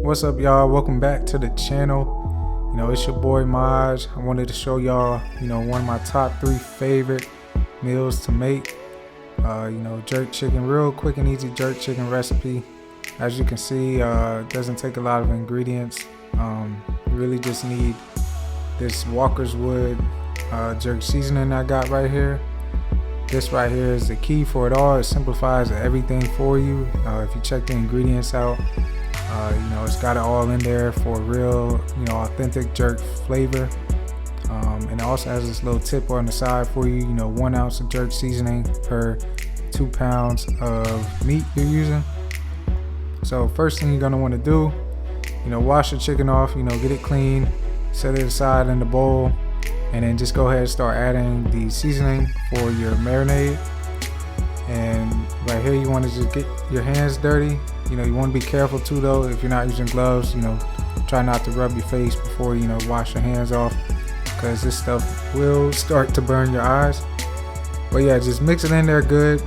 What's up, y'all? Welcome back to the channel. It's your boy Maj. I wanted to show y'all, one of my top 3 favorite meals to make. Jerk chicken, real quick and easy jerk chicken recipe. As you can see, it doesn't take a lot of ingredients. You really just need this Walkerswood jerk seasoning I got right here. This right here is the key for it all. It simplifies everything for you. If you check the ingredients out, it's got it all in there for real, authentic jerk flavor. And it also has this little tip on the side for you, 1 ounce of jerk seasoning per 2 pounds of meat you're using. So first thing you're gonna want to do, wash the chicken off, get it clean, set it aside in the bowl, and then just go ahead and start adding the seasoning for your marinade. And right here, you want to just get your hands dirty. You want to be careful too though. If you're not using gloves, try not to rub your face before wash your hands off, because this stuff will start to burn your eyes. But yeah, just mix it in there good.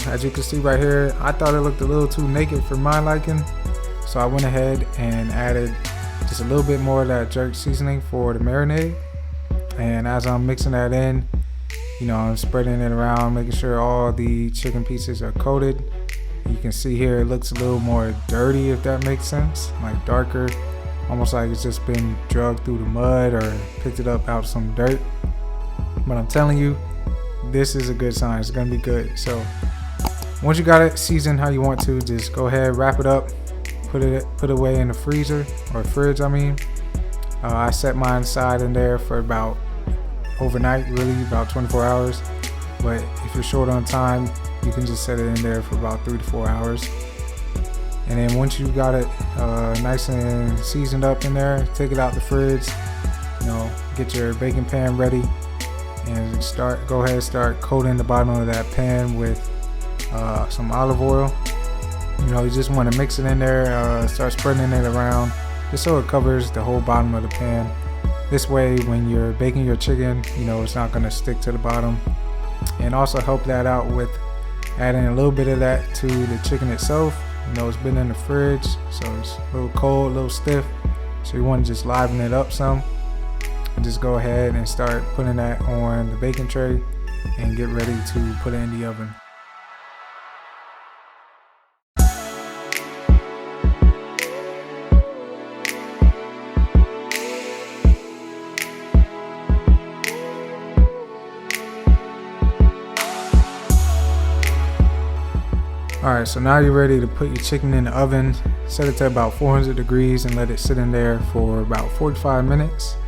As you can see right here, I thought it looked a little too naked for my liking, so I went ahead and added just a little bit more of that jerk seasoning for the marinade. And as I'm mixing that in, I'm spreading it around, making sure all the chicken pieces are coated. You can see here it looks a little more dirty, if that makes sense, like darker, almost like it's just been drugged through the mud or picked it up out of some dirt. But I'm telling you, this is a good sign. It's gonna be good. So once you got it seasoned how you want to, just go ahead, wrap it up, put it away in the freezer or fridge. I set mine aside in there for about overnight, really about 24 hours. But if you're short on time, you can just set it in there for about 3 to 4 hours. And then once you got it nice and seasoned up in there, take it out the fridge. Get your baking pan ready and go ahead and start coating the bottom of that pan with some olive oil. You just want to mix it in there, start spreading it around just so it covers the whole bottom of the pan. This way, when you're baking your chicken, it's not going to stick to the bottom. And also help that out with adding a little bit of that to the chicken itself. It's been in the fridge, so it's a little cold, a little stiff. So you want to just liven it up some. And just go ahead and start putting that on the baking tray and get ready to put it in the oven. Alright, so now you're ready to put your chicken in the oven. Set it to about 400 degrees and let it sit in there for about 45 minutes.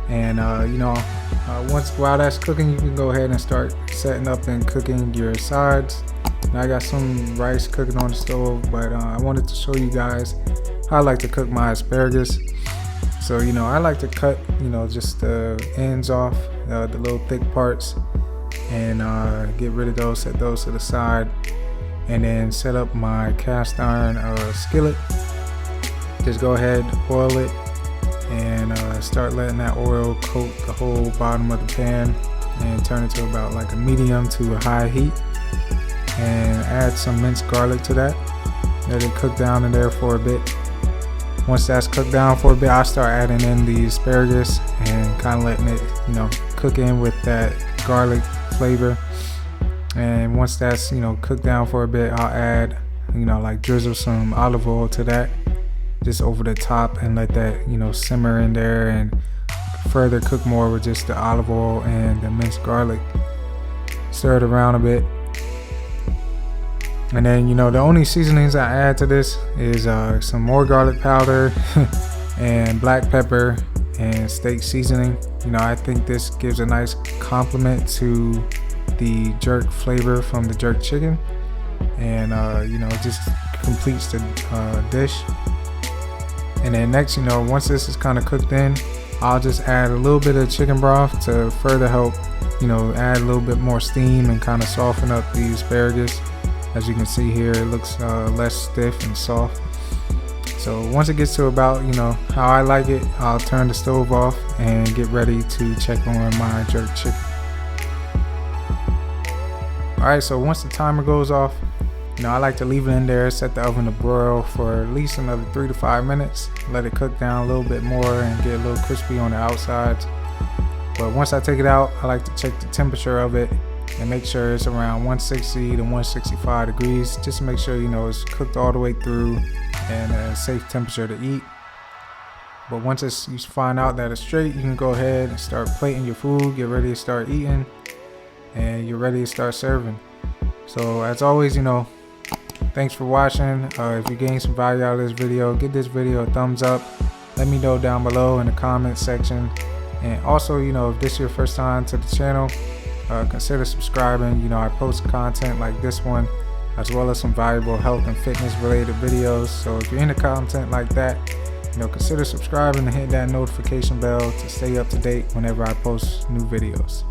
And while that's cooking, you can go ahead and start setting up and cooking your sides. Now I got some rice cooking on the stove, but I wanted to show you guys how I like to cook my asparagus. So I like to cut just the ends off, the little thick parts, and get rid of those, set those to the side. And then set up my cast iron skillet. Just go ahead, oil it, and start letting that oil coat the whole bottom of the pan, and turn it to about like a medium to a high heat. And add some minced garlic to that. Let it cook down in there for a bit. Once that's cooked down for a bit, I start adding in the asparagus and kind of letting it, cook in with that garlic flavor. And once that's cooked down for a bit, I'll add like drizzle some olive oil to that, just over the top, and let that simmer in there and further cook more with just the olive oil and the minced garlic. Stir it around a bit, and then the only seasonings I add to this is some more garlic powder and black pepper and steak seasoning. I think this gives a nice complement to the jerk flavor from the jerk chicken, and it just completes the dish. And then next, once this is kind of cooked in, I'll just add a little bit of chicken broth to further help add a little bit more steam and kind of soften up the asparagus. As you can see here, it looks less stiff and soft. So once it gets to about how I like it, I'll turn the stove off and get ready to check on my jerk chicken. Alright, so once the timer goes off, You know, I like to leave it in there, set the oven to broil for at least another 3 to 5 minutes. Let it cook down a little bit more and get a little crispy on the outsides. But once I take it out, I like to check the temperature of it and make sure it's around 160 to 165 degrees, just to make sure, you know, it's cooked all the way through and a safe temperature to eat. But once you find out that it's straight, you can go ahead and start plating your food, get ready to start eating, and you're ready to start serving. So as always, you know, thanks for watching. If you gained some value out of this video, give this video a thumbs up. Let me know down below in the comment section. And also, you know, if this is your first time to the channel, consider subscribing. You know, I post content like this one, as well as some valuable health and fitness related videos. So if you're into content like that, you know, consider subscribing and hit that notification bell to stay up to date whenever I post new videos.